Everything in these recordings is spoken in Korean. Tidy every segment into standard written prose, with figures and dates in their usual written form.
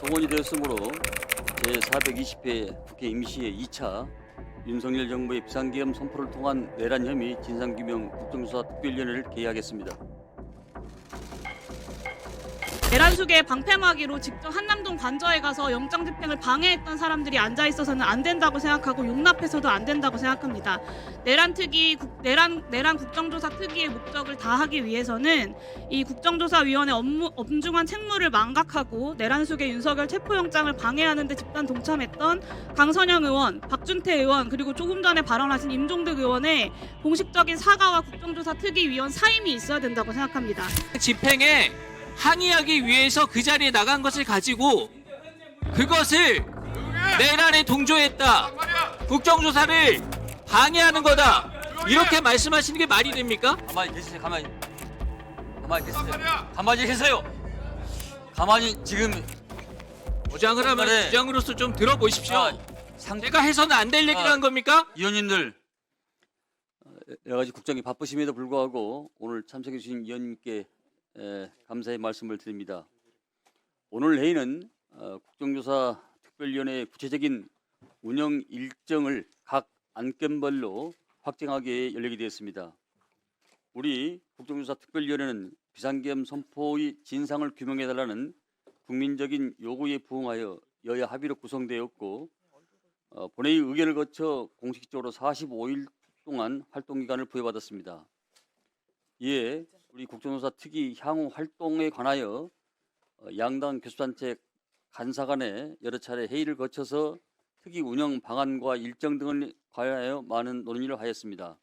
동원이 되었으므로 제420회 국회 임시회 2차 윤석열 정부의 비상계엄 선포를 통한 내란 혐의 진상규명 국정조사 특별위원회를 개의하겠습니다. 내란숙의 방패막이로 직접 한남동 관저에 가서 영장 집행을 방해했던 사람들이 앉아 있어서는 안 된다고 생각하고 용납해서도 안 된다고 생각합니다. 내란 국정조사 특위의 목적을 다하기 위해서는 이 국정조사위원회 엄중한 책무를 망각하고 내란숙의 윤석열 체포영장을 방해하는 데 집단 동참했던 강선영 의원, 박준태 의원 그리고 조금 전에 발언하신 임종득 의원의 공식적인 사과와 국정조사 특위위원 사임이 있어야 된다고 생각합니다. 집행에 항의하기 위해서 그 자리에 나간 것을 가지고 그것을 내란에 동조했다, 국정조사를 방해하는 거다, 이렇게 말씀하시는 게 말이 됩니까? 가만히 계세요. 가만히 계세요. 가만히 계세요. 가만히 지금 주장을 하면 네. 주장으로서 좀 들어보십시오. 제가 해서는 안 될 얘기를 한 겁니까? 위원님들 여러 가지 국정이 바쁘심에도 불구하고 오늘 참석해 주신 위원님께 감사의 말씀을 드립니다. 오늘 회의는 국정조사 특별위원회의 구체적인 운영 일정을 각 안건별로 확정하기에 열리게 되었습니다. 우리 국정조사 특별위원회는 비상계엄 선포의 진상을 규명해달라는 국민적인 요구에 부응하여 여야 합의로 구성되었고 본회의 의견을 거쳐 공식적으로 45일 동안 활동기간을 부여받았습니다. 이에 우리 국정조사 특위 향후 활동에 관하여 양당 교섭단체 간사 간에 여러 차례 회의를 거쳐서 특위 운영 방안과 일정 등을 관하여 많은 논의를 하였습니다.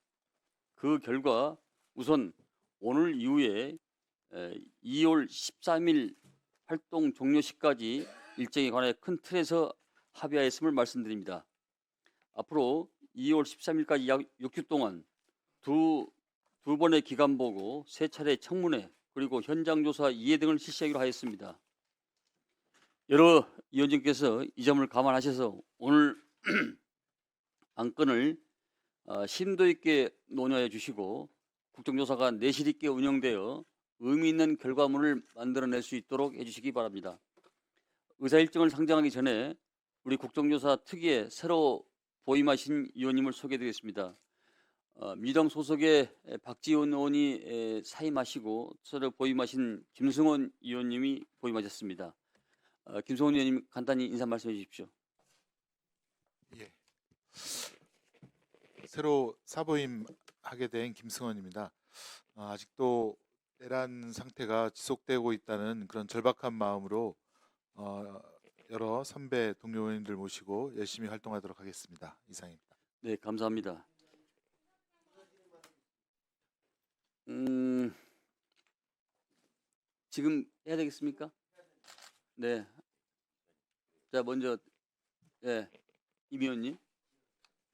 그 결과 우선 오늘 이후에 2월 13일 활동 종료 시까지 일정에 관하여 큰 틀에서 합의하였음을 말씀드립니다. 앞으로 2월 13일까지 약 6주 동안 두 번의 기간 보고 세 차례 청문회 그리고 현장 조사 이해 등을 실시하기로 하였습니다. 여러 위원님께서 이 점을 감안하셔서 오늘 안건을 심도 있게 논의해 주시고 국정조사가 내실 있게 운영되어 의미 있는 결과물을 만들어낼 수 있도록 해주시기 바랍니다. 의사 일정을 상정하기 전에 우리 국정조사 특위에 새로 보임하신 위원님을 소개해드리겠습니다. 민주당 소속의 박지원 의원이 사임하시고 새로 보임하신 김승원 의원님이 보임하셨습니다. 김승원 의원님 간단히 인사 말씀해 주십시오. 예. 새로 사보임하게 된 김승원입니다. 아직도 내란 상태가 지속되고 있다는 그런 절박한 마음으로 여러 선배 동료 의원님들 모시고 열심히 활동하도록 하겠습니다. 이상입니다. 네, 감사합니다. 지금 해야 되겠습니까? 네. 자, 먼저 임 의원님.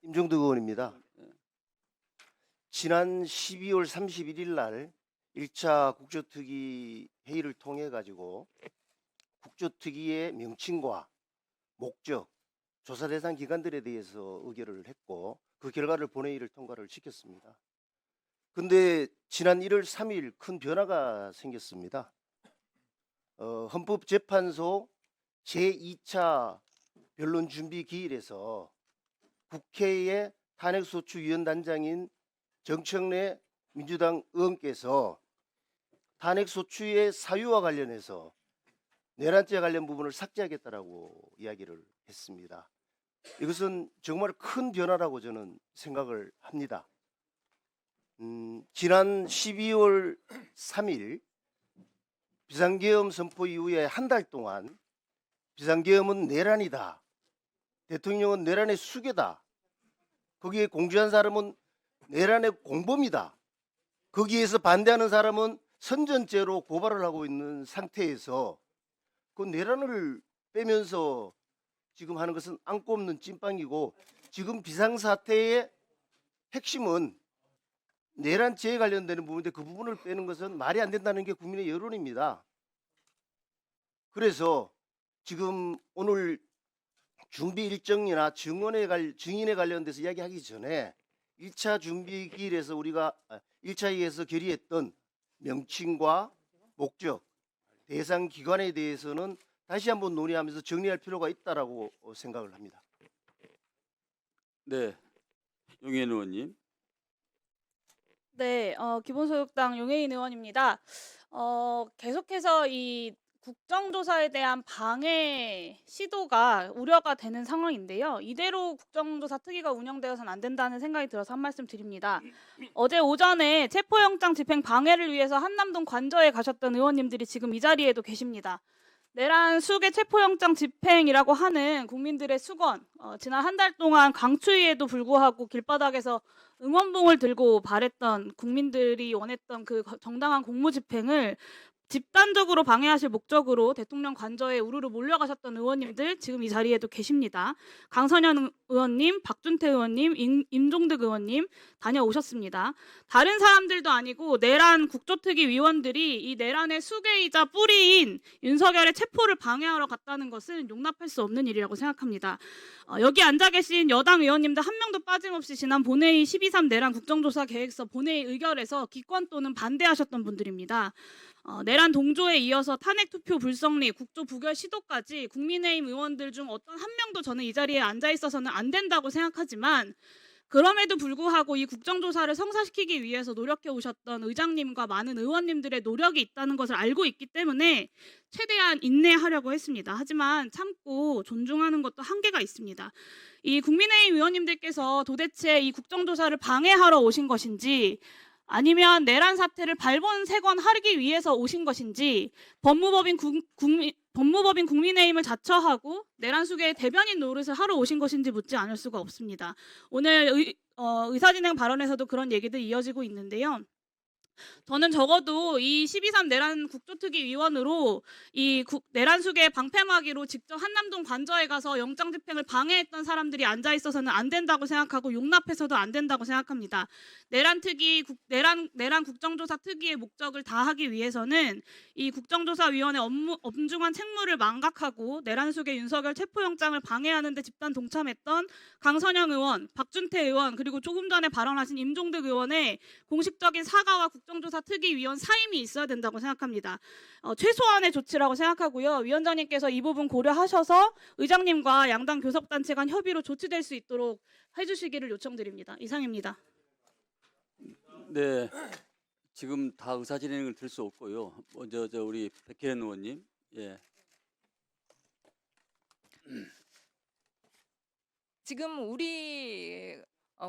임종득 의원입니다. 지난 12월 31일 날 1차 국조특위 회의를 통해 가지고 국조특위의 명칭과 목적, 조사 대상 기관들에 대해서 의결을 했고 그 결과를 본회의를 통과를 시켰습니다. 근데 지난 1월 3일 큰 변화가 생겼습니다. 헌법재판소 제2차 변론준비기일에서 국회의 탄핵소추위원단장인 정청래 민주당 의원께서 탄핵소추의 사유와 관련해서 내란죄 관련 부분을 삭제하겠다라고 이야기를 했습니다. 이것은 정말 큰 변화라고 저는 생각을 합니다. 지난 12월 3일 비상계엄 선포 이후에 한 달 동안 비상계엄은 내란이다, 대통령은 내란의 수괴다, 거기에 공주한 사람은 내란의 공범이다, 거기에서 반대하는 사람은 선전죄로 고발을 하고 있는 상태에서 그 내란을 빼면서 지금 하는 것은 안고 없는 찐빵이고, 지금 비상사태의 핵심은 내란죄에 관련되는 부분인데 그 부분을 빼는 것은 말이 안 된다는 게 국민의 여론입니다. 그래서 지금 오늘 준비 일정이나 증인에 관련돼서 이야기하기 전에 1차 준비기일에서 우리가 1차 회의에서 결의했던 명칭과 목적, 대상 기관에 대해서는 다시 한번 논의하면서 정리할 필요가 있다라고 생각을 합니다. 네, 용혜인 의원님. 네, 기본소득당 용혜인 의원입니다. 계속해서 이 국정조사에 대한 방해 시도가 우려가 되는 상황인데요. 이대로 국정조사 특위가 운영되어서는 안 된다는 생각이 들어서 한 말씀 드립니다. 어제 오전에 체포영장 집행 방해를 위해서 한남동 관저에 가셨던 의원님들이 지금 이 자리에도 계십니다. 내란 수계 체포영장 집행이라고 하는 국민들의 수건, 지난 한 달 동안 강추위에도 불구하고 길바닥에서 응원봉을 들고 발했던 국민들이 원했던 그 정당한 공무집행을 집단적으로 방해하실 목적으로 대통령 관저에 우르르 몰려가셨던 의원님들 지금 이 자리에도 계십니다. 강선현 의원님, 박준태 의원님, 임종득 의원님 다녀오셨습니다. 다른 사람들도 아니고 내란 국조특위 위원들이 이 내란의 수괴이자 뿌리인 윤석열의 체포를 방해하러 갔다는 것은 용납할 수 없는 일이라고 생각합니다. 여기 앉아 계신 여당 의원님들 한 명도 빠짐없이 지난 본회의 12.3 내란 국정조사 계획서 본회의 의결에서 기권 또는 반대하셨던 분들입니다. 내란 동조에 이어서 탄핵 투표 불성리, 국조 부결 시도까지 국민의힘 의원들 중 어떤 한 명도 저는 이 자리에 앉아 있어서는 안 된다고 생각하지만 그럼에도 불구하고 이 국정조사를 성사시키기 위해서 노력해 오셨던 의장님과 많은 의원님들의 노력이 있다는 것을 알고 있기 때문에 최대한 인내하려고 했습니다. 하지만 참고 존중하는 것도 한계가 있습니다. 이 국민의힘 의원님들께서 도대체 이 국정조사를 방해하러 오신 것인지 아니면 내란 사태를 발본색원하기 위해서 오신 것인지 법무법인 국민의힘을 자처하고 내란 수계의 대변인 노릇을 하러 오신 것인지 묻지 않을 수가 없습니다. 오늘 의사진행 발언에서도 그런 얘기들이 이어지고 있는데요. 저는 적어도 이 12.3 내란 국조특위 위원으로 이 내란 수계 방패막이로 직접 한남동 관저에 가서 영장 집행을 방해했던 사람들이 앉아 있어서는 안 된다고 생각하고 용납해서도 안 된다고 생각합니다. 내란 국정조사 특위의 목적을 다하기 위해서는 이 국정조사위원회 엄중한 책무를 망각하고 내란 수계 윤석열 체포영장을 방해하는 데 집단 동참했던 강선영 의원, 박준태 의원 그리고 조금 전에 발언하신 임종득 의원의 공식적인 사과와 국정조사 특위위원 사임이 있어야 된다고 생각합니다. 최소한의 조치라고 생각하고요. 위원장님께서 이 부분 고려하셔서 의장님과 양당 교섭단체 간 협의로 조치될 수 있도록 해주시기를 요청드립니다. 이상입니다. 네, 지금 다 의사진행을 들 수 없고요. 먼저 우리 백혜연 의원님. 예. 지금 우리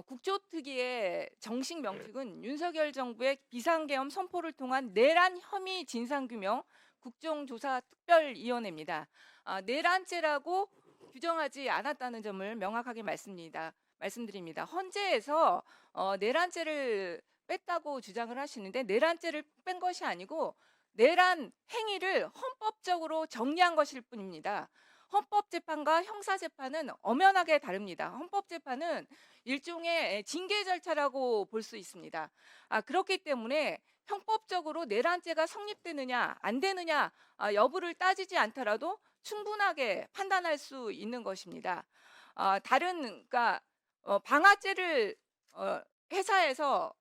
국조특위의 정식 명칭은 윤석열 정부의 비상계엄 선포를 통한 내란 혐의 진상규명 국정조사 특별위원회입니다. 내란죄라고 규정하지 않았다는 점을 명확하게 말씀드립니다. 헌재에서 내란죄를 뺐다고 주장을 하시는데 내란죄를 뺀 것이 아니고 내란 행위를 헌법적으로 정리한 것일 뿐입니다. 헌법재판과 형사재판은 엄연하게 다릅니다. 헌법재판은 일종의 징계 절차라고 볼 수 있습니다. 그렇기 때문에 형법적으로 내란죄가 성립되느냐 안 되느냐 여부를 따지지 않더라도 충분하게 판단할 수 있는 것입니다. 그러니까 방아죄를 회사에서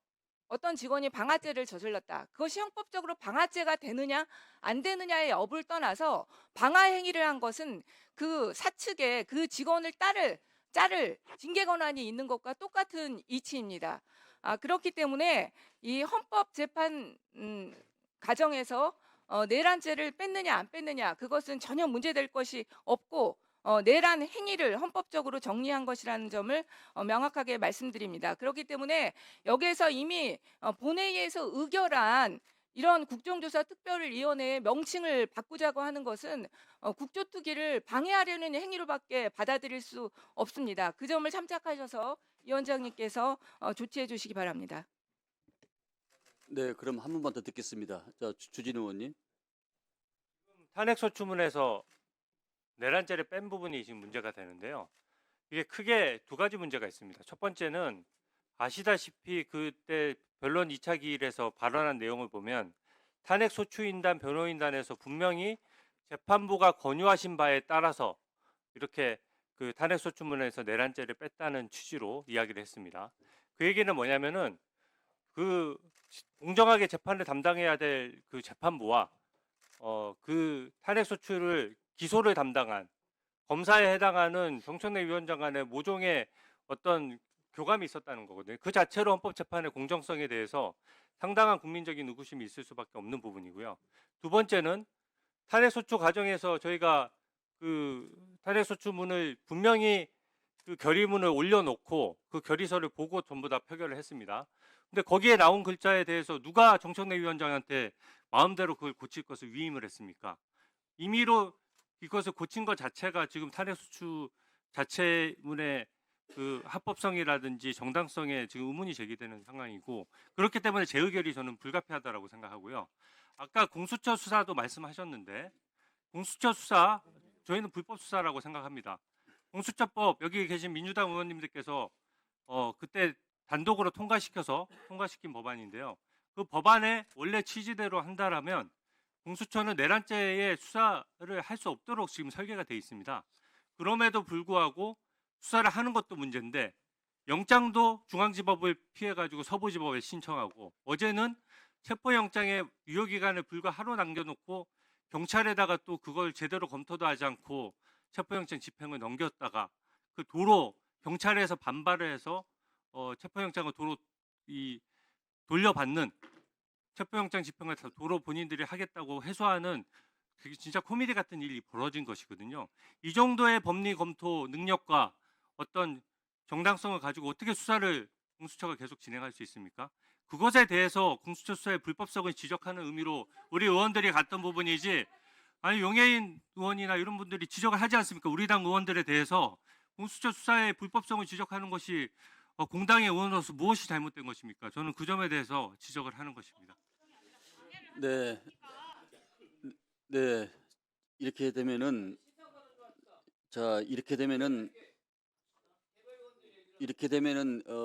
어떤 직원이 방아죄를 저질렀다. 그것이 형법적으로 방아죄가 되느냐 안 되느냐의 여부를 떠나서 방아 행위를 한 것은 그 사측에 그 직원을 자를 징계 권한이 있는 것과 똑같은 이치입니다. 그렇기 때문에 이 헌법재판 과정에서 내란죄를 뺐느냐 안 뺐느냐 그것은 전혀 문제될 것이 없고 내란 행위를 헌법적으로 정리한 것이라는 점을 명확하게 말씀드립니다. 그렇기 때문에 여기에서 이미 본회의에서 의결한 이런 국정조사 특별위원회의 명칭을 바꾸자고 하는 것은 국조특위를 방해하려는 행위로밖에 받아들일 수 없습니다. 그 점을 참작하셔서 위원장님께서 조치해 주시기 바랍니다. 네, 그럼 한 번만 더 듣겠습니다. 자, 주진우 의원님. 탄핵소추문에서 내란죄를 뺀 부분이 지금 문제가 되는데요. 이게 크게 두 가지 문제가 있습니다. 첫 번째는 아시다시피 그때 변론 2차 기일에서 발언한 내용을 보면 탄핵소추인단 변호인단에서 분명히 재판부가 권유하신 바에 따라서 이렇게 그 탄핵소추문에서 내란죄를 뺐다는 취지로 이야기를 했습니다. 그 얘기는 뭐냐면은 그 공정하게 재판을 담당해야 될 그 재판부와 그 탄핵소추를 기소를 담당한 검사에 해당하는 정청래 위원장 간의 모종의 어떤 교감이 있었다는 거거든요. 그 자체로 헌법재판의 공정성에 대해서 상당한 국민적인 의구심이 있을 수밖에 없는 부분이고요. 두 번째는 탄핵소추 과정에서 저희가 그 탄핵소추문을 분명히 그 결의문을 올려놓고 그 결의서를 보고 전부 다 표결을 했습니다. 근데 거기에 나온 글자에 대해서 누가 정청래 위원장한테 마음대로 그걸 고칠 것을 위임을 했습니까? 임의로 이것을 고친 것 자체가 지금 탄핵소추 자체문의 그 합법성이라든지 정당성에 지금 의문이 제기되는 상황이고, 그렇기 때문에 재의결이 저는 불가피하다라고 생각하고요. 아까 공수처 수사도 말씀하셨는데, 공수처 수사 저희는 불법 수사라고 생각합니다. 공수처법 여기 계신 민주당 의원님들께서 그때 단독으로 통과시킨 법안인데요. 그 법안의 원래 취지대로 한다라면 공수처는 내란죄의 수사를 할 수 없도록 지금 설계가 돼 있습니다. 그럼에도 불구하고 수사를 하는 것도 문제인데, 영장도 중앙지법을 피해가지고 서부지법에 신청하고, 어제는 체포영장의 유효기간을 불과 하루 남겨놓고 경찰에다가 또 그걸 제대로 검토도 하지 않고 체포영장 집행을 넘겼다가 그 도로 경찰에서 반발을 해서 체포영장을 도로 돌려받는, 체포영장 집행을 다 도로 본인들이 하겠다고 해소하는, 그게 진짜 코미디 같은 일이 벌어진 것이거든요. 이 정도의 법리 검토 능력과 어떤 정당성을 가지고 어떻게 수사를 공수처가 계속 진행할 수 있습니까? 그것에 대해서 공수처 수사의 불법성을 지적하는 의미로 우리 의원들이 갔던 부분이지, 아니 용해인 의원이나 이런 분들이 지적을 하지 않습니까? 우리 당 의원들에 대해서 공수처 수사의 불법성을 지적하는 것이 공당의 의원으로서 무엇이 잘못된 것입니까? 저는 그 점에 대해서 지적을 하는 것입니다. 네, 네. 이렇게 되면은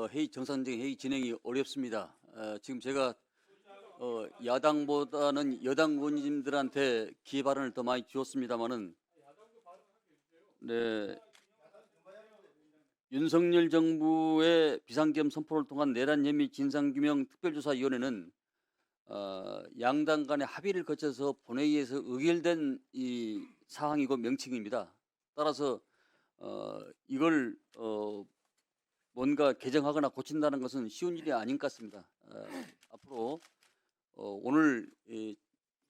회의 정상적인 회의 진행이 어렵습니다. 지금 제가 야당보다는 여당 의원님들한테 기회 발언을 더 많이 주었습니다만은, 네, 윤석열 정부의 비상계엄 선포를 통한 내란 혐의 진상규명 특별조사위원회는 양당 간의 합의를 거쳐서 본회의에서 의결된 이 사항이고 명칭입니다. 따라서 이걸 뭔가 개정하거나 고친다는 것은 쉬운 일이 아닌 것 같습니다. 앞으로 오늘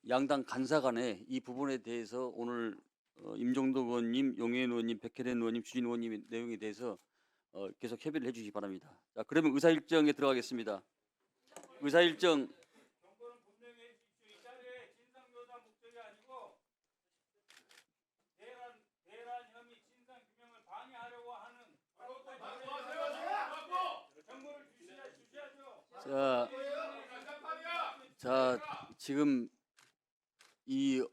양당 간사 간에 이 부분에 대해서 오늘 임종덕 의원님, 용해인 의원님, 백혜련 의원님, 주진 의원님의 내용에 대해서 계속 협의를 해주시기 바랍니다. 자, 그러면 의사일정에 들어가겠습니다. 의사일정. 자, 지금 이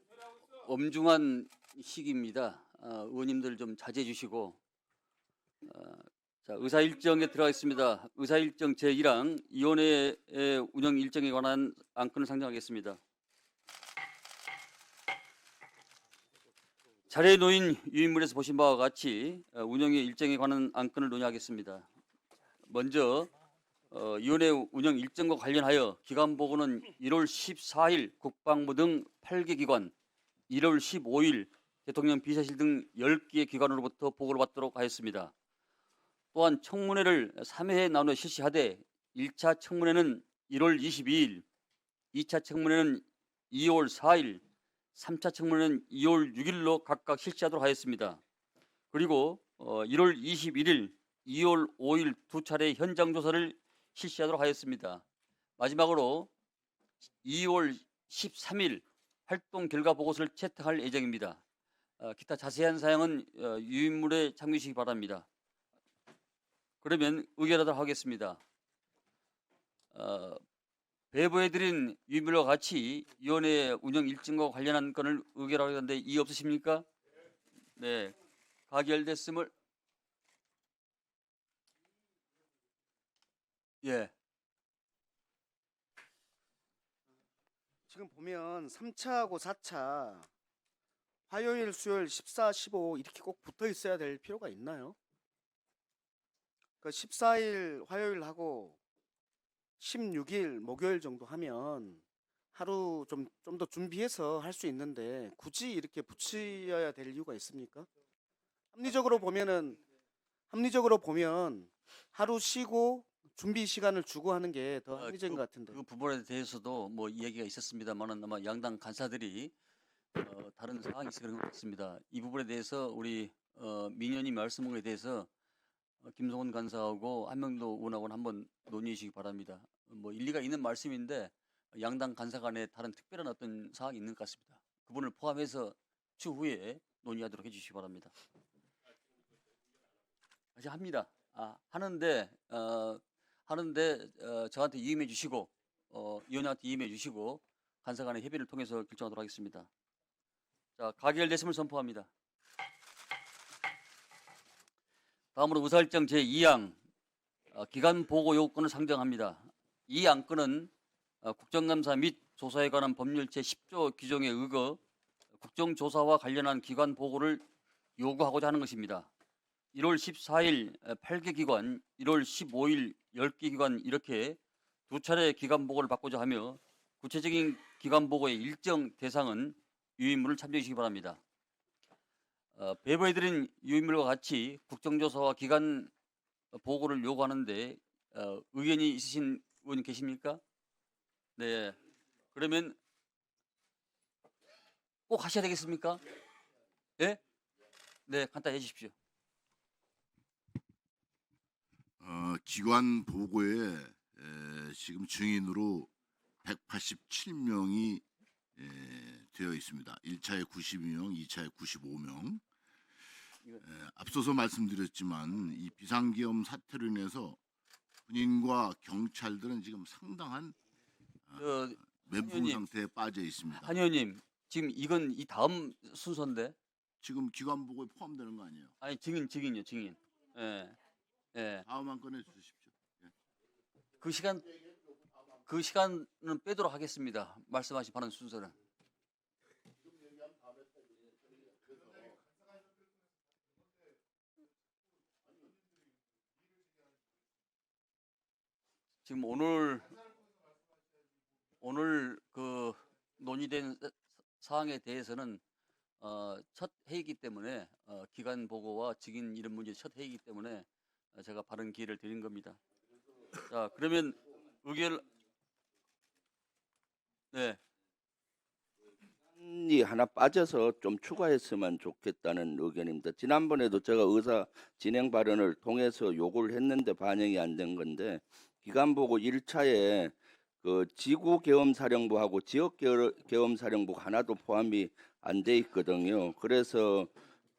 엄중한 시기입니다. 의원님들 좀 자제해 주시고, 자, 의사일정에 들어가겠습니다. 의사일정 제1항 위원회의 운영 일정에 관한 안건을 상정하겠습니다. 자리에 놓인 유인물에서 보신 바와 같이 운영의 일정에 관한 안건을 논의하겠습니다. 먼저 위원회 운영 일정과 관련하여 기관 보고는 1월 14일 국방부 등 8개 기관, 1월 15일 대통령 비서실 등 10개 기관으로부터 보고를 받도록 하였습니다. 또한 청문회를 3회에 나누어 실시하되 1차 청문회는 1월 22일, 2차 청문회는 2월 4일, 3차 청문회는 2월 6일로 각각 실시하도록 하였습니다. 그리고 1월 21일, 2월 5일 두 차례 현장 조사를 실시하도록 하였습니다. 마지막으로 2월 13일 활동 결과 보고서를 채택할 예정입니다. 기타 자세한 사항은 유인물에 참고하시기 바랍니다. 그러면 의결하도록 하겠습니다. 배부해드린 유인물과 같이 위원회 운영 일정과 관련한 건을 의결하겠는데 이의 없으십니까? 네, 가결됐음을. 예. 지금 보면 3차하고 4차 화요일, 수요일 14, 15 이렇게 꼭 붙어 있어야 될 필요가 있나요? 그 14일 화요일하고 16일 목요일 정도 하면 하루 좀 더 준비해서 할 수 있는데 굳이 이렇게 붙여야 될 이유가 있습니까? 합리적으로 보면 하루 쉬고 준비 시간을 주고 하는 게 더 합리적인 것 같은데. 그 부분에 대해서도 뭐 이야기가 있었습니다만은 아마 양당 간사들이 다른 상황이 있어 그런 것 같습니다. 이 부분에 대해서 우리 민현이 말씀한 것에 대해서 김성원 간사하고 한명도 의원하고는 한번 논의해 주시기 바랍니다. 뭐 일리가 있는 말씀인데 양당 간사 간에 다른 특별한 어떤 사항이 있는 것 같습니다. 그분을 포함해서 추후에 논의하도록 해주시기 바랍니다. 다시 합니다. 하는데 저한테 이임해 주시고 위원장한테 이임해 주시고 간사 간의 협의를 통해서 결정하도록 하겠습니다. 자, 가결됐음을 선포합니다. 다음으로 의사일정 제2항 기간 보고 요건을 상정합니다. 이 안건은 국정감사 및 조사에 관한 법률 제10조 규정에 의거 국정조사와 관련한 기관 보고를 요구하고자 하는 것입니다. 1월 14일 8개 기관, 1월 15일 10개 기관 이렇게 두 차례 기관 보고를 받고자 하며 구체적인 기관 보고의 일정 대상은 유인물을 참조해 주시기 바랍니다. 배부해드린 유인물과 같이 국정조사와 기관 보고를 요구하는데 의견이 있으신 의원 계십니까? 네. 그러면 꼭 하셔야 되겠습니까? 네? 네, 간단히 해주십시오. 기관 보고에 지금 증인으로 187명이 되어 있습니다. 1차에 92명, 2차에 95명. 앞서서 말씀드렸지만 이 비상계엄 사태로 인해서 군인과 경찰들은 지금 상당한 멘붕 의원님. 상태에 빠져 있습니다. 한 의원님, 지금 이건 이 다음 순서인데? 지금 기관 보고에 포함되는 거 아니에요? 아니 증인이요, 증인. 예, 예. 다음 한 건에 주십시오. 그 시간은 빼도록 하겠습니다. 말씀하신 바른 순서는. 지금 오늘 그 논의된 사항에 대해서는 첫 회의이기 때문에 기간 보고와 증인 이런 문제 첫 회의이기 때문에 제가 바른 기회를 드린 겁니다. 자, 그러면 의결 네. 이 하나 빠져서 좀 추가했으면 좋겠다는 의견입니다. 지난번에도 제가 의사 진행 발언을 통해서 요구를 했는데 반영이 안 된 건데 기간보고 1차에 그 지구 계엄 사령부하고 지역 계엄 사령부 하나도 포함이 안 돼 있거든요. 그래서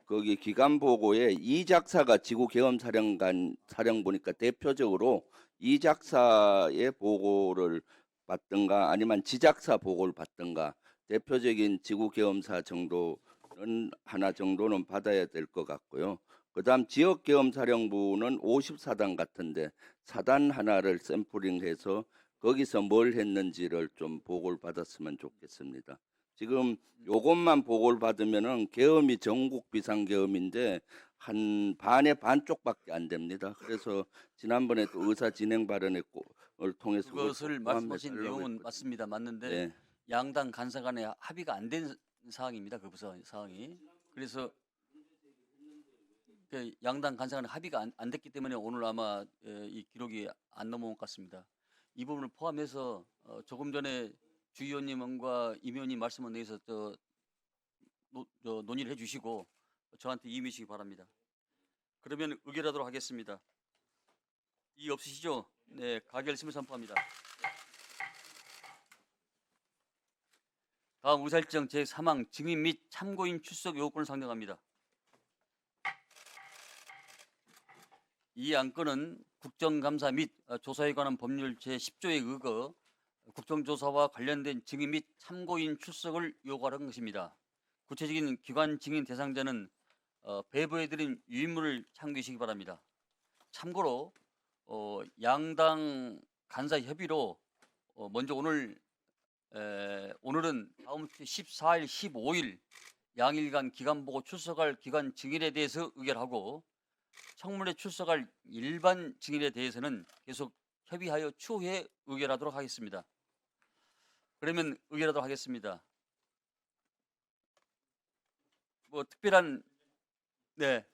거기 기간 보고에 이 작사가 지구 계엄 사령부니까 대표적으로 이 작사의 보고를 받든가 아니면 지작사 보고를 받든가 대표적인 지구 계엄사 정도는 하나 정도는 받아야 될 것 같고요. 그다음 지역 계엄 사령부는 54단 같은데 사단 하나를 샘플링해서 거기서 뭘 했는지를 좀 보고를 받았으면 좋겠습니다. 지금 요것만 보고를 받으면은 계엄이 전국 비상계엄인데 한 반의 반쪽밖에 안 됩니다. 그래서 지난번에 또 의사 진행 발언을 통해서 그것을 말씀하신 포함해달라고 내용은 했거든요. 맞습니다. 맞는데 네. 양당 간사 간에 합의가 안 된 사항입니다. 그 사항이. 그래서 그 양당 간사 간에 합의가 안 됐기 때문에 오늘 아마 이 기록이 안 넘어온 것 같습니다. 이 부분을 포함해서 조금 전에 주 의원님과 임 의원님 말씀에 대해서 논의를 해주시고 저한테 이임해 주시기 바랍니다. 그러면 의결하도록 하겠습니다. 이의 없으시죠? 네, 가결심을 선포합니다. 다음 의사일정 제3항 증인 및 참고인 출석 요건을 상정합니다. 이 안건은 국정감사 및 조사에 관한 법률 제10조에 의거 국정조사와 관련된 증인 및 참고인 출석을 요구하는 것입니다. 구체적인 기관 증인 대상자는 배부해드린 유인물을 참고해 주시기 바랍니다. 참고로 양당 간사 협의로 먼저 오늘은 다음 주 14일, 15일 양일간 기간보고 출석할 기관 증인에 대해서 의결하고 청문회 출석할 일반 증인에 대해서는 계속 협의하여 추후에 의결하도록 하겠습니다. 그러면 의결하도록 하겠습니다. 뭐 특별한 네.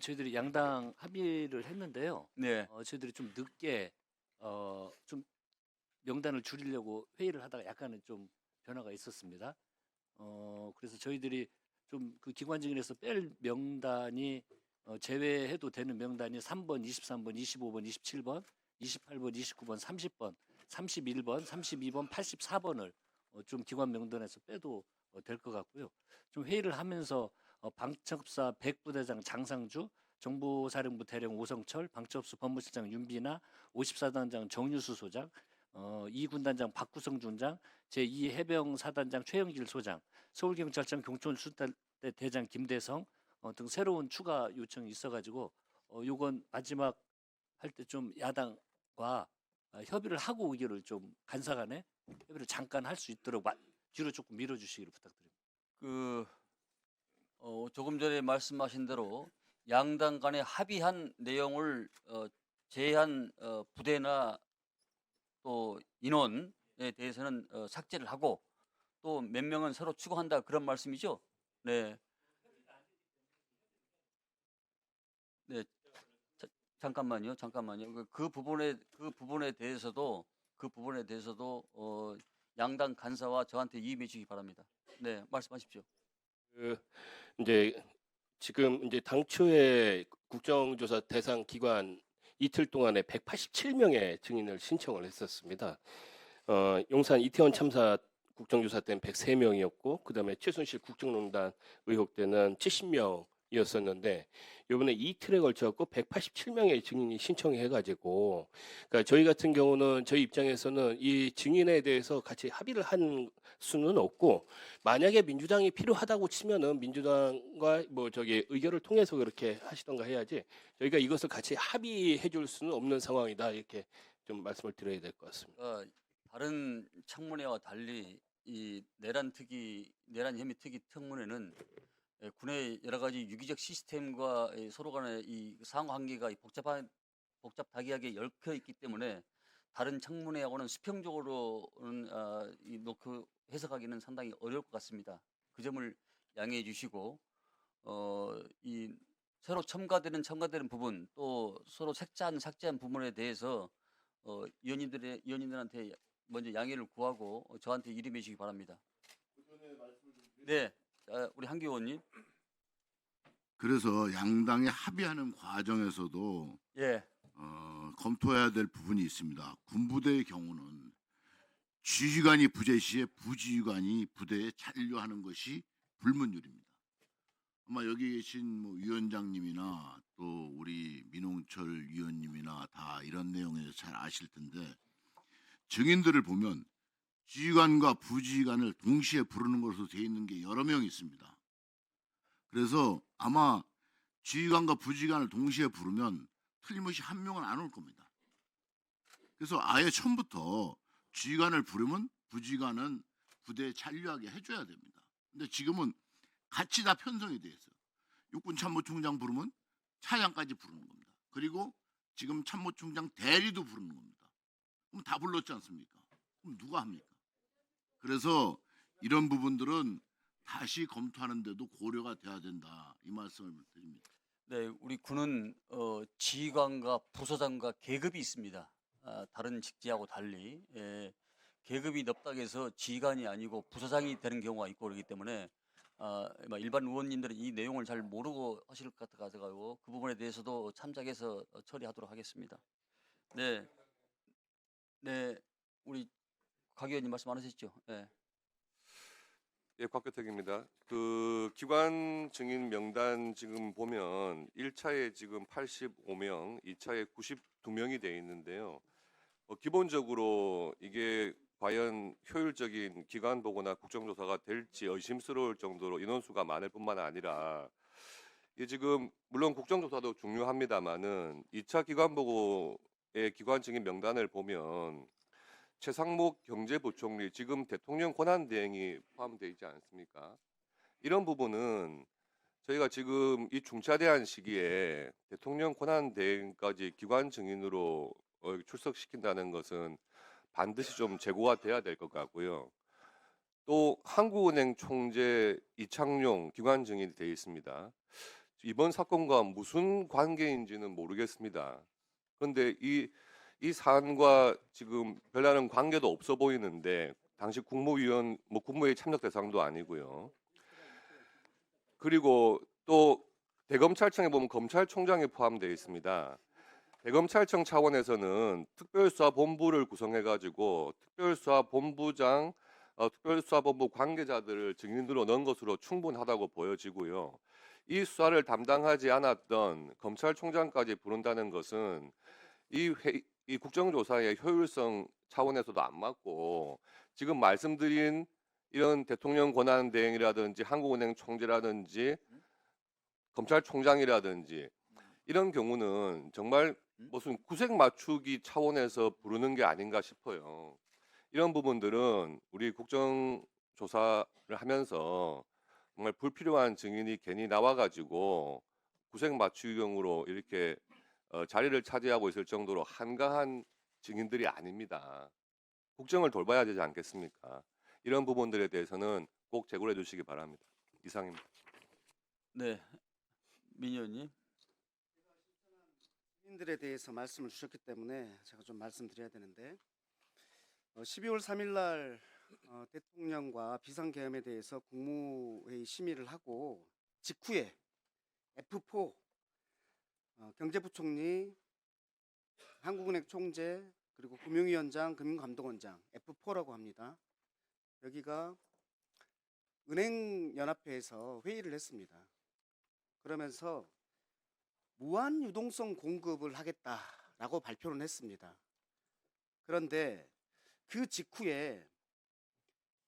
저희들이 양당 합의를 했는데요. 네. 저희들이 좀 늦게 좀 명단을 줄이려고 회의를 하다가 약간은 좀 변화가 있었습니다. 그래서 저희들이 좀 그 기관 증인에서 뺄 명단이 제외해도 되는 명단이 3번, 23번, 25번, 27번, 28번, 29번, 30번, 31번, 32번, 84번을 좀 기관 명단에서 빼도 될 것 같고요. 좀 회의를 하면서 방첩사 백부대장 장상주, 정보사령부 대령 오성철, 방첩수 법무실장 윤비나, 54단장 정유수 소장, 2군단장 박구성 중장, 제2해병사단장 최영길 소장, 서울경찰청 경찰수사대 대장 김대성 등 새로운 추가 요청이 있어가지고 요건 마지막 할 때 좀 야당과 협의를 하고 의결을 좀 간사간에 협의를 잠깐 할 수 있도록 뒤로 조금 밀어주시기를 부탁드립니다. 그 조금 전에 말씀하신 대로 양당 간에 합의한 내용을 제한 부대나 또 인원에 대해서는 삭제를 하고 또 몇 명은 새로 추가한다 그런 말씀이죠? 네. 네. 잠깐만요. 그 부분에 대해서도 양당 간사와 저한테 이의해 주시기 바랍니다. 네, 말씀하십시오. 이제 지금 이제 당초에 국정조사 대상 기관 이틀 동안에 187명의 증인을 신청을 했었습니다. 용산 이태원 참사 국정조사 때는 103명이었고 그다음에 최순실 국정농단 의혹 때는 70명이었었는데 이번에 이틀에 걸쳐갖고 187명의 증인이 신청해가지고 그러니까 저희 같은 경우는 저희 입장에서는 이 증인에 대해서 같이 합의를 한 수는 없고 만약에 민주당이 필요하다고 치면은 민주당과 의결을 통해서 그렇게 하시던가 해야지 저희가 이것을 같이 합의해 줄 수는 없는 상황이다 이렇게 좀 말씀을 드려야 될 것 같습니다. 다른 청문회와 달리 이 내란 혐의 특위 청문회는 군의 여러 가지 유기적 시스템과 서로 간의 이 상호관계가 복잡하게 얽혀 있기 때문에 다른 청문회하고는 수평적으로는 놓고 해석하기는 상당히 어려울 것 같습니다. 그 점을 양해해 주시고 이 새로 첨가되는 부분 또 서로 삭제한 부분에 대해서 위원님들한테 먼저 양해를 구하고 저한테 이름해 주시기 바랍니다. 네, 우리 한기 의원님. 그래서 양당이 합의하는 과정에서도 예. 검토해야 될 부분이 있습니다. 군부대의 경우는 지휘관이 부재 시에 부지휘관이 부대에 잔류하는 것이 불문율입니다. 아마 여기 계신 위원장님이나 또 우리 민홍철 위원님이나 다 이런 내용에 대해서 잘 아실 텐데 증인들을 보면 지휘관과 부지휘관을 동시에 부르는 것으로 되어 있는 게 여러 명 있습니다. 그래서 아마 지휘관과 부지휘관을 동시에 부르면 틀림없이 한 명은 안 올 겁니다. 그래서 아예 처음부터 지휘관을 부르면 부지휘관은 부대에 잔류하게 해줘야 됩니다. 근데 지금은 같이 다 편성이 되어 있어요. 육군 참모총장 부르면 차장까지 부르는 겁니다. 그리고 지금 참모총장 대리도 부르는 겁니다. 그럼 다 불렀지 않습니까? 그럼 누가 합니까? 그래서 이런 부분들은 다시 검토하는데도 고려가 돼야 된다. 이 말씀을 드립니다. 네, 우리 군은 지휘관과 부서장과 계급이 있습니다. 다른 직제하고 달리 계급이 넓다고 해서 지휘관이 아니고 부서장이 되는 경우가 있고 그렇기 때문에 일반 의원님들은 이 내용을 잘 모르고 하실 것 같아가지고 그 부분에 대해서도 참작해서 처리하도록 하겠습니다. 네, 우리 곽 의원님 말씀 안 하셨죠? 네. 예, 곽교택입니다. 그 기관 증인 명단 지금 보면 1차에 지금 85명, 2차에 92명이 되어 있는데요. 기본적으로 이게 과연 효율적인 기관 보고나 국정조사가 될지 의심스러울 정도로 인원수가 많을 뿐만 아니라 이게 지금 물론 국정조사도 중요합니다만은 2차 기관 보고의 기관 증인 명단을 보면 최상목 경제부총리 지금 대통령 권한대행이 포함되어 있지 않습니까? 이런 부분은 저희가 지금 이 중차대한 시기에 대통령 권한 대행까지 기관 증인으로 출석시킨다는 것은 반드시 좀 재고가 돼야 될 것 같고요. 또 한국은행 총재 이창용 기관 증인이 되어 있습니다. 이번 사건과 무슨 관계인지는 모르겠습니다. 그런데 이 사안과 지금 별다른 관계도 없어 보이는데 당시 국무위원 국무회의 참석 대상도 아니고요. 그리고 또 대검찰청에 보면 검찰총장이 포함되어 있습니다. 대검찰청 차원에서는 특별수사본부를 구성해가지고 특별수사본부장, 특별수사본부 관계자들을 증인으로 넣은 것으로 충분하다고 보여지고요. 이 수사를 담당하지 않았던 검찰총장까지 부른다는 것은 이 국정조사의 효율성 차원에서도 안 맞고 지금 말씀드린 이런 대통령 권한 대행이라든지 한국은행 총재라든지 검찰총장이라든지 이런 경우는 정말 무슨 구색 맞추기 차원에서 부르는 게 아닌가 싶어요. 이런 부분들은 우리 국정조사를 하면서 정말 불필요한 증인이 괜히 나와가지고 구색 맞추기용으로 이렇게 자리를 차지하고 있을 정도로 한가한 증인들이 아닙니다. 국정을 돌봐야 되지 않겠습니까? 이런 부분들에 대해서는 꼭 제고해 주시기 바랍니다. 이상입니다. 네, 민 의원님. 시민들에 대해서 말씀을 주셨기 때문에 제가 좀 말씀드려야 되는데 12월 3일 날 대통령과 비상계엄에 대해서 국무회의 심의를 하고 직후에 F4 경제부총리, 한국은행 총재, 그리고 금융위원장, 금융감독원장 F4라고 합니다. 여기가 은행연합회에서 회의를 했습니다. 그러면서 무한 유동성 공급을 하겠다라고 발표를 했습니다. 그런데 그 직후에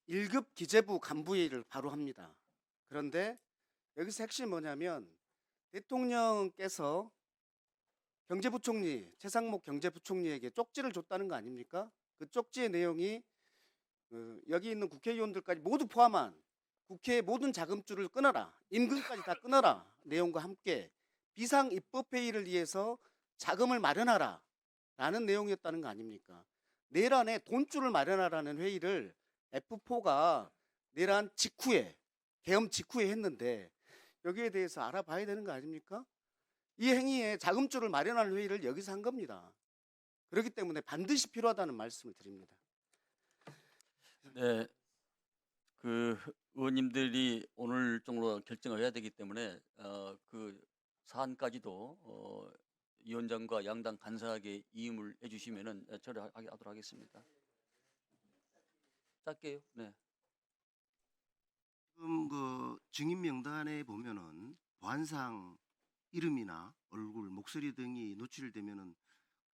1급 기재부 간부회의를 바로 합니다. 그런데 여기서 핵심이 뭐냐면 대통령께서 경제부총리, 최상목 경제부총리에게 쪽지를 줬다는 거 아닙니까? 그 쪽지의 내용이 여기 있는 국회의원들까지 모두 포함한 국회의 모든 자금줄을 끊어라, 임금까지 다 끊어라 내용과 함께 비상입법회의를 위해서 자금을 마련하라 라는 내용이었다는 거 아닙니까? 내란에 돈줄을 마련하라는 회의를 F4가 내란 직후에, 계엄 직후에 했는데 여기에 대해서 알아봐야 되는 거 아닙니까? 이 행위에 자금줄을 마련하는 회의를 여기서 한 겁니다. 그렇기 때문에 반드시 필요하다는 말씀을 드립니다. 네, 그 의원님들이 오늘 정도 결정을 해야 되기 때문에 그 사안까지도 위원장과 양당 간사에게 이임을 해주시면은 처리하도록 하겠습니다. 짧게요. 네. 지금 그 증인 명단에 보면은 보안상 이름이나 얼굴, 목소리 등이 노출되면은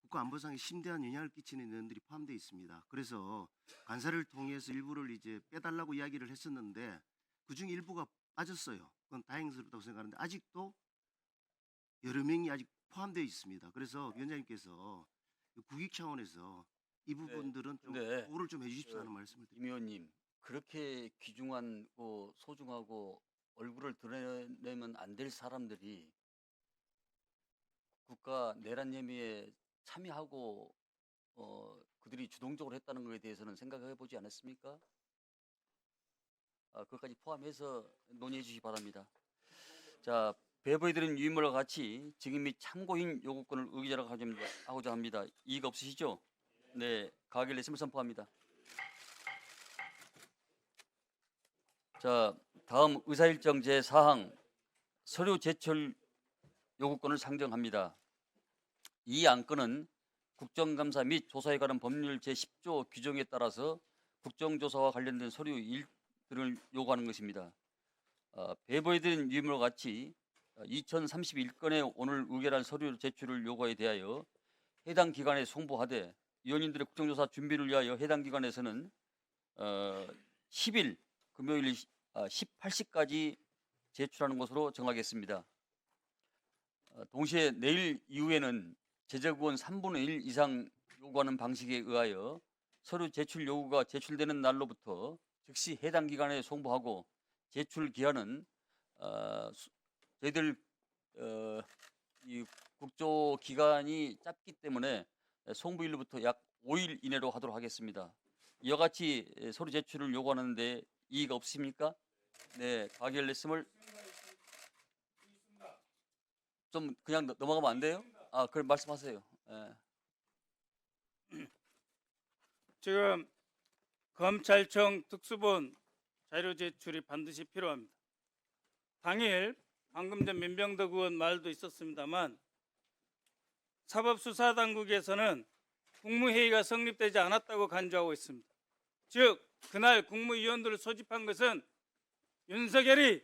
국가안보상에 심대한 영향을 끼치는 인원들이 포함되어 있습니다. 그래서 간사를 통해서 일부를 이제 빼달라고 이야기를 했었는데 그중 일부가 빠졌어요. 그건 다행스럽다고 생각하는데 아직도 여러 명이 아직 포함되어 있습니다. 그래서 위원장님께서 국익 차원에서 이 부분들은 좀 네. 보호를 좀 해주십시오 하는 말씀을 드립니다. 임 의원님, 그렇게 귀중한 소중하고 얼굴을 드러내면 안 될 사람들이 국가 내란 혐의에 참여하고 그들이 주동적으로 했다는 것에 대해서는 생각해 보지 않았습니까? 그것까지 포함해서 논의해 주시기 바랍니다. 자, 배부해드린 유인물과 같이 증인 및 참고인 요구권을 의결하고자 합니다. 이의가 없으시죠? 네, 가결 내심을 선포합니다. 자, 다음 의사일정 제4항 서류 제출 요구권을 상정합니다. 이 안건은 국정감사 및 조사에 관한 법률 제10조 규정에 따라서 국정조사와 관련된 서류 등을 요구하는 것입니다. 배부해드린 유인물과 같이 2031건의 오늘 의결한 서류 제출을 요구에 대하여 해당 기관에 송부하되 위원님들의 국정조사 준비를 위하여 해당 기관에서는 10일 금요일 18시까지 제출하는 것으로 정하겠습니다. 동시에 내일 이후에는 제적의원 3분의 1 이상 요구하는 방식에 의하여 서류 제출 요구가 제출되는 날로부터 즉시 해당 기관에 송부하고 제출 기한은 저희들 이 국조 기간이 짧기 때문에 송부일로부터 약 5일 이내로 하도록 하겠습니다. 이와 같이 서류 제출을 요구하는데 이의가 없으십니까? 네, 가결 냈음을 좀 그냥 넘어가면 안 돼요? 아, 그럼 말씀하세요. 예. 지금 검찰청 특수본 자료 제출이 반드시 필요합니다. 당일 방금 전 민병덕 의원 말도 있었습니다만 사법수사당국에서는 국무회의가 성립되지 않았다고 간주하고 있습니다. 즉 그날 국무위원들을 소집한 것은 윤석열이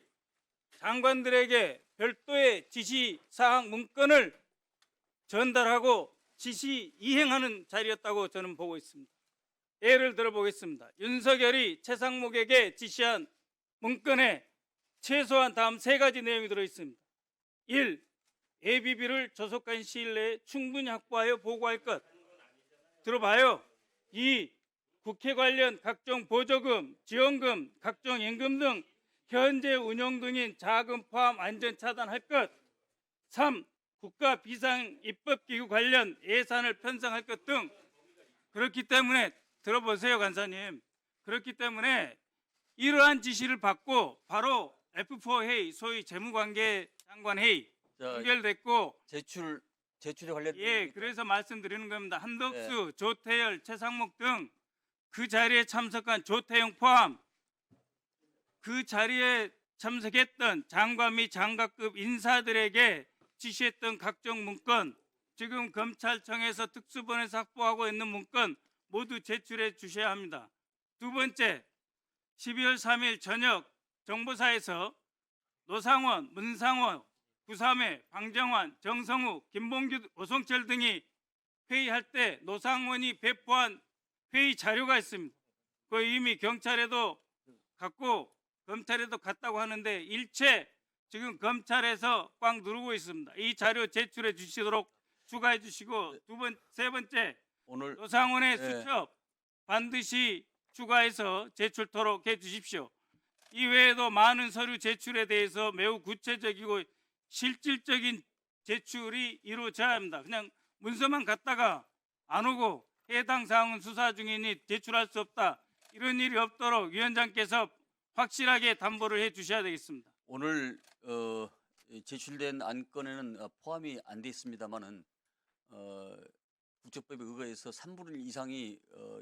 장관들에게 별도의 지시사항 문건을 전달하고 지시 이행하는 자리였다고 저는 보고 있습니다. 예를 들어보겠습니다. 윤석열이 최상목에게 지시한 문건에 최소한 다음 3가지 내용이 들어있습니다. 1. ABB를 조속한 시일 내에 충분히 확보하여 보고할 것. 들어봐요. 2. 국회 관련 각종 보조금, 지원금, 각종 임금 등 현재 운영 중인 자금 포함 완전 차단할 것. 3. 국가 비상 입법기구 관련 예산을 편성할 것 등. 그렇기 때문에 들어보세요, 간사님. 그렇기 때문에 이러한 지시를 받고 바로 F4 회의, 소위 재무관계 장관 회의 연결됐고 제출에 관련 예, 그래서 말씀드리는 겁니다. 한덕수, 조태열, 최상목 등 그 자리에 참석한 조태용 포함 그 자리에 참석했던 장관 및 장관급 인사들에게 지시했던 각종 문건, 지금 검찰청에서 특수본에서 확보하고 있는 문건 모두 제출해 주셔야 합니다. 두 번째, 12월 3일 저녁 정보사에서 노상원, 문상호, 구삼회, 방정환, 정성우, 김봉규, 오성철 등이 회의할 때 노상원이 배포한 회의 자료가 있습니다. 그 이미 경찰에도 갔고 검찰에도 갔다고 하는데 일체 지금 검찰에서 꽉 누르고 있습니다. 이 자료 제출해 주시도록 추가해 주시고 세 번째 오늘 노상원의 수첩 반드시 추가해서 제출토록 해 주십시오. 이외에도 많은 서류 제출에 대해서 매우 구체적이고 실질적인 제출이 이루어져야 합니다. 그냥 문서만 갖다가 안 오고 해당 사항은 수사 중이니 제출할 수 없다. 이런 일이 없도록 위원장께서 확실하게 담보를 해 주셔야 되겠습니다. 오늘 제출된 안건에는 포함이 안 돼 있습니다만은 국정법에 의거해서 3분의 1 이상이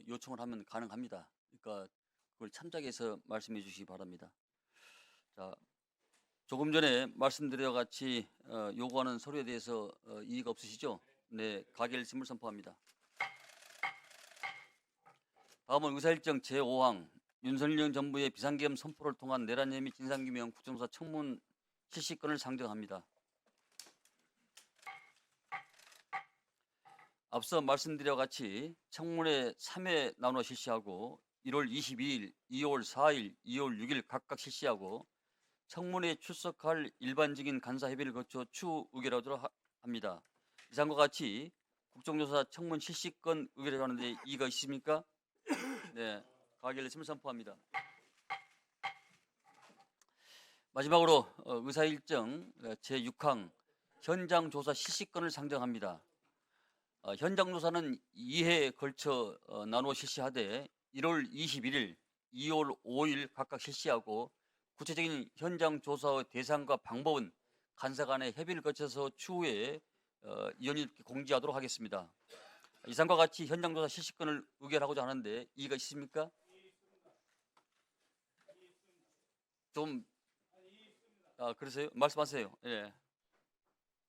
요청을 하면 가능합니다. 그러니까 그걸 참작해서 말씀해 주시기 바랍니다. 자, 조금 전에 말씀드려 같이 요구하는 서류에 대해서 이의가 없으시죠? 네, 가결심을 선포합니다. 다음은 의사일정 제5항 윤석열 정부의 비상계엄 선포를 통한 내란 혐의 진상규명 국정조사 청문 실시건을 상정합니다. 앞서 말씀드려 같이 청문회 3회 나눠 실시하고 1월 22일, 2월 4일, 2월 6일 각각 실시하고 청문회에 출석할 일반적인 간사 협의를 거쳐 추후 의결하도록 합니다. 이상과 같이 국정조사 청문 실시건 의결을 하는데 이의가 있습니까? 네, 가결심을 선포합니다. 마지막으로 의사일정 제6항 현장조사 실시건을 상정합니다. 현장조사는 2회에 걸쳐 나누어 실시하되 1월 21일, 2월 5일 각각 실시하고 구체적인 현장조사의 대상과 방법은 간사 간의 협의를 거쳐서 추후에 위원님께 공지하도록 하겠습니다. 이상과 같이 현장조사 실시건을 의결하고자 하는데 이의가 있습니까? 좀 그러세요? 말씀하세요. 예,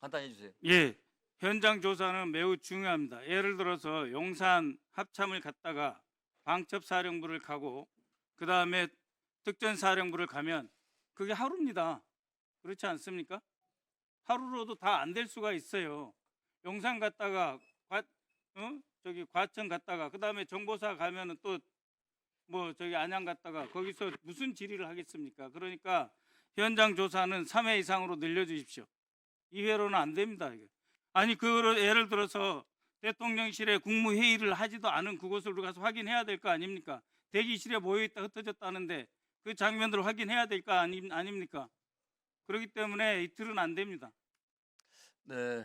간단히 해주세요. 예, 현장 조사는 매우 중요합니다. 예를 들어서 용산 합참을 갔다가 방첩사령부를 가고 그 다음에 특전사령부를 가면 그게 하루입니다. 그렇지 않습니까? 하루로도 다 안 될 수가 있어요. 용산 갔다가 과천 갔다가 그 다음에 정보사 가면은 또 안양 갔다가 거기서 무슨 질의를 하겠습니까? 그러니까 현장 조사는 3회 이상으로 늘려주십시오. 2회로는 안 됩니다. 이게. 아니 예를 들어서 대통령실에 국무회의를 하지도 않은 그곳을 우리가 가서 확인해야 될 거 아닙니까? 대기실에 모여있다 흩어졌다는데 그 장면들을 확인해야 될 거 아닙니까? 그렇기 때문에 이틀은 안 됩니다. 네,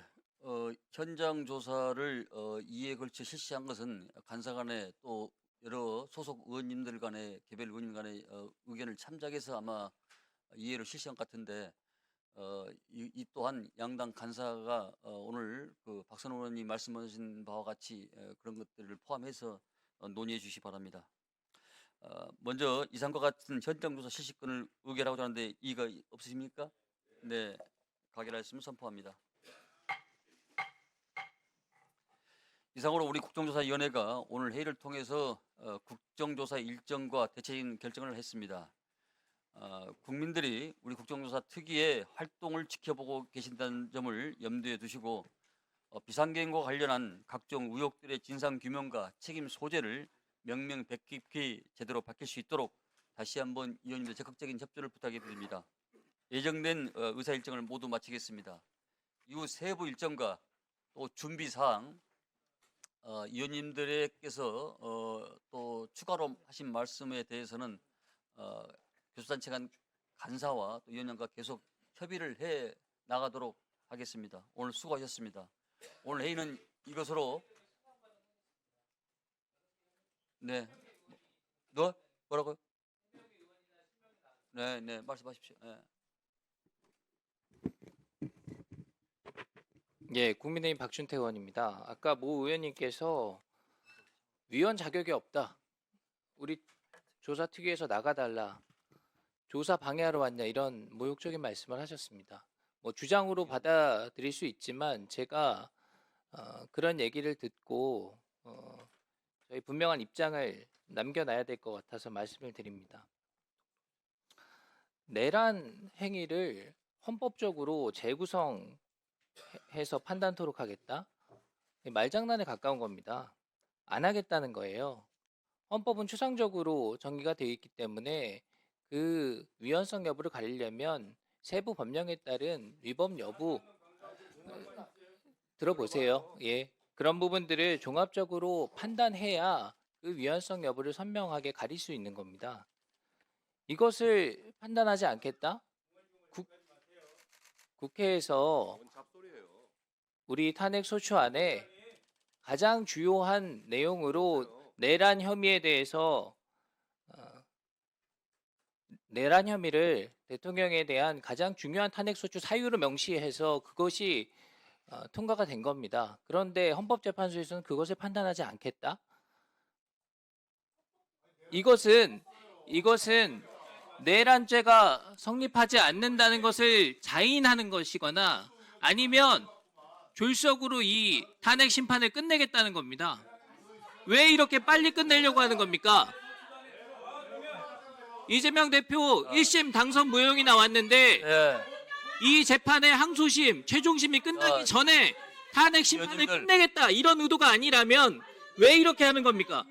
현장 조사를 2회 걸쳐 실시한 것은 간사 간에 또 여러 소속 의원님들 간의 개별 의원님 간의 의견을 참작해서 아마 이해를 실시한 것 같은데 이 또한 양당 간사가 오늘 그 박선호 의원님 말씀하신 바와 같이 그런 것들을 포함해서 논의해 주시 기 바랍니다. 먼저 이상과 같은 현장 조사 실시권을 의결하고자 하는데 이의가 없으십니까? 네, 가결하였으면 선포합니다. 이상으로 우리 국정조사위원회가 오늘 회의를 통해서 국정조사 일정과 대체적인 결정을 했습니다. 국민들이 우리 국정조사 특위의 활동을 지켜보고 계신다는 점을 염두에 두시고 비상계획과 관련한 각종 의혹들의 진상규명과 책임 소재를 명명백백히 제대로 밝힐 수 있도록 다시 한번 위원님들 적극적인 협조를 부탁해 드립니다. 예정된 의사 일정을 모두 마치겠습니다. 이후 세부 일정과 또 준비사항 위원님들께서 또 추가로 하신 말씀에 대해서는 교수단체 간 간사와 또 위원장과 계속 협의를 해 나가도록 하겠습니다. 오늘 수고하셨습니다. 오늘 회의는 이것으로 네, 뭐라고요? 네, 말씀하십시오. 네. 예, 국민의힘 박준태 의원입니다. 아까 모 의원님께서 위원 자격이 없다. 우리 조사특위에서 나가달라. 조사 방해하러 왔냐 이런 모욕적인 말씀을 하셨습니다. 뭐 주장으로 받아들일 수 있지만 제가 그런 얘기를 듣고 저희 분명한 입장을 남겨놔야 될 것 같아서 말씀을 드립니다. 내란 행위를 헌법적으로 재구성해서 판단토록 하겠다? 말장난에 가까운 겁니다. 안 하겠다는 거예요. 헌법은 추상적으로 정의가 되어 있기 때문에 그 위헌성 여부를 가리려면 세부 법령에 따른 위법 여부 들어보세요. 예, 그런 부분들을 종합적으로 판단해야 그 위헌성 여부를 선명하게 가릴 수 있는 겁니다. 이것을 판단하지 않겠다? 국회에서 우리 탄핵 소추안에 가장 주요한 내용으로 내란 혐의에 대해서 내란 혐의를 대통령에 대한 가장 중요한 탄핵 소추 사유로 명시해서 그것이 통과가 된 겁니다. 그런데 헌법재판소에서는 그것을 판단하지 않겠다. 이것은 내란죄가 성립하지 않는다는 것을 자인하는 것이거나 아니면 졸속으로 이 탄핵 심판을 끝내겠다는 겁니다. 왜 이렇게 빨리 끝내려고 하는 겁니까? 이재명 대표 1심 당선 무효이 나왔는데 이 재판의 항소심, 최종심이 끝나기 전에 탄핵 심판을 끝내겠다 이런 의도가 아니라면 왜 이렇게 하는 겁니까?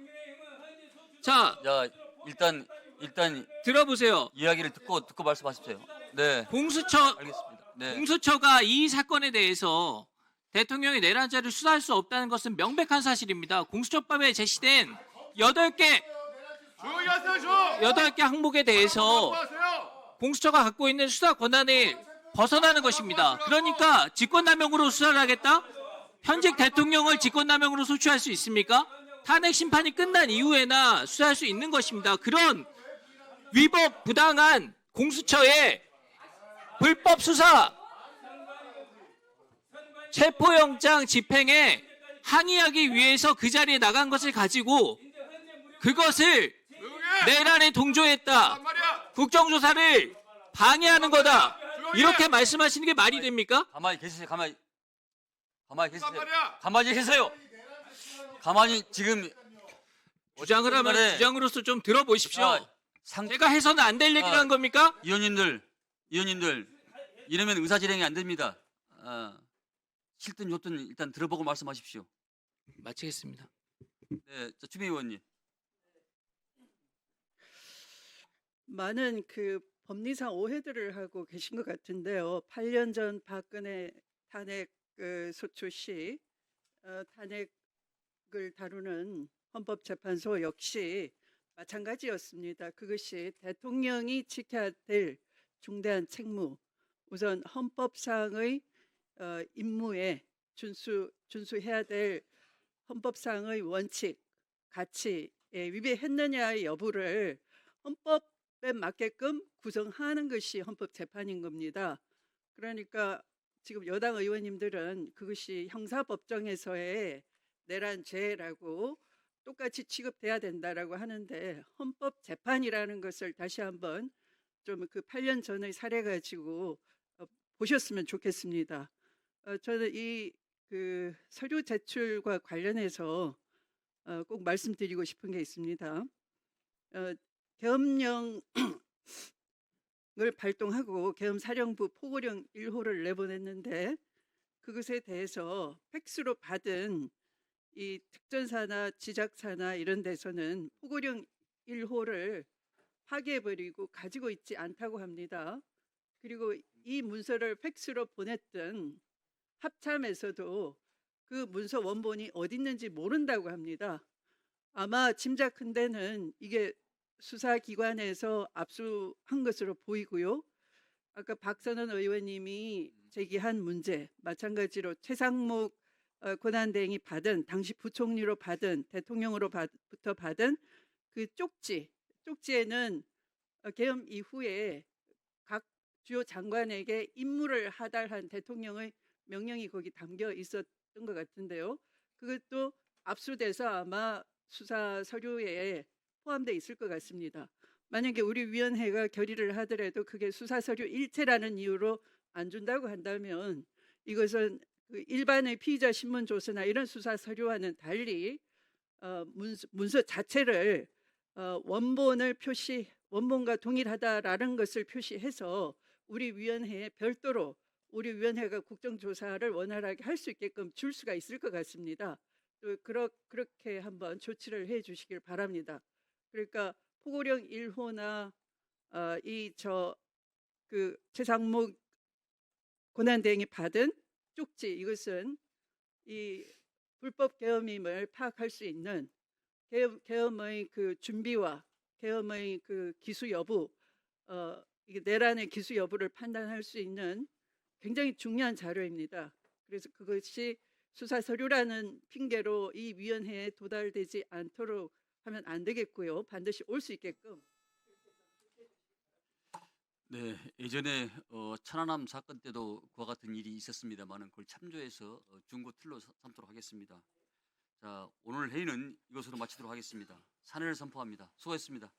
자, 일단 들어보세요. 이야기를 듣고 말씀하십시오. 네. 알겠습니다. 네. 공수처가 이 사건에 대해서 대통령이 내란죄를 수사할 수 없다는 것은 명백한 사실입니다. 공수처법에 제시된 8개 항목에 대해서 공수처가 갖고 있는 수사 권한을 벗어나는 것입니다. 그러니까 직권남용으로 수사를 하겠다? 현직 대통령을 직권남용으로 소추할 수 있습니까? 탄핵 심판이 끝난 이후에나 수사할 수 있는 것입니다. 그런 위법 부당한 공수처의 불법 수사 체포영장 집행에 항의하기 위해서 그 자리에 나간 것을 가지고 그것을 내란에 동조했다. 국정조사를 방해하는 거다. 이렇게 말씀하시는 게 말이 됩니까? 가만히 계세요. 가만히 계세요. 가만히 지금 주장을 하면 주장으로서 좀 들어보십시오. 제가 해서는 안 될 얘기를 한 겁니까? 위원님들 이러면 의사진행이 안 됩니다. 싫든 좋든 일단 들어보고 말씀하십시오. 마치겠습니다. 네, 추미애 의원님. 많은 그 법리상 오해들을 하고 계신 것 같은데요. 8년 전 박근혜 탄핵 소추 시 탄핵을 다루는 헌법재판소 역시 마찬가지였습니다. 그것이 대통령이 지켜야 될 중대한 책무, 우선 헌법상의 임무에 준수해야 될 헌법상의 원칙, 가치에 위배했느냐의 여부를 헌법에 맞게끔 구성하는 것이 헌법재판인 겁니다. 그러니까 지금 여당 의원님들은 그것이 형사법정에서의 내란죄라고 똑같이 취급돼야 된다라고 하는데 헌법재판이라는 것을 다시 한번 좀 그 8년 전의 사례 가지고 보셨으면 좋겠습니다. 저는 이 그 서류 제출과 관련해서 꼭 말씀드리고 싶은 게 있습니다. 계엄령을 발동하고 계엄사령부 포고령 1호를 내보냈는데 그것에 대해서 팩스로 받은 이 특전사나 지작사나 이런 데서는 포고령 1호를 파기해버리고 가지고 있지 않다고 합니다. 그리고 이 문서를 팩스로 보냈던 합참에서도 그 문서 원본이 어디 있는지 모른다고 합니다. 아마 짐작컨대는 이게 수사기관에서 압수한 것으로 보이고요. 아까 박선원 의원님이 제기한 문제 마찬가지로 최상목 권한대행이 받은 당시 부총리로 받은 대통령으로부터 받은 그 쪽지에는 계엄 이후에 각 주요 장관에게 임무를 하달한 대통령의 명령이 거기 담겨 있었던 것 같은데요. 그것도 압수돼서 아마 수사 서류에 포함되어 있을 것 같습니다. 만약에 우리 위원회가 결의를 하더라도 그게 수사 서류 일체라는 이유로 안 준다고 한다면 이것은 그 일반의 피의자 신문 조서나 이런 수사 서류와는 달리 문서 자체를 원본과 동일하다라는 것을 표시해서 우리 위원회에 별도로 우리 위원회가 국정조사를 원활하게 할 수 있게끔 줄 수가 있을 것 같습니다. 또 그렇게 한번 조치를 해 주시길 바랍니다. 그러니까 포고령 1호나 그 최상목 권한대행이 받은 쪽지 이것은 이 불법 계엄임을 파악할 수 있는 계엄의 그 준비와 계엄의 그 기수 여부, 이게 내란의 기수 여부를 판단할 수 있는 굉장히 중요한 자료입니다. 그래서 그것이 수사 서류라는 핑계로 이 위원회에 도달되지 않도록 하면 안 되겠고요. 반드시 올 수 있게끔. 네, 예전에 천안함 사건 때도 그와 같은 일이 있었습니다만은 그걸 참조해서 중고 틀로 삼도록 하겠습니다. 자, 오늘 회의는 이것으로 마치도록 하겠습니다. 산회를 선포합니다. 수고했습니다.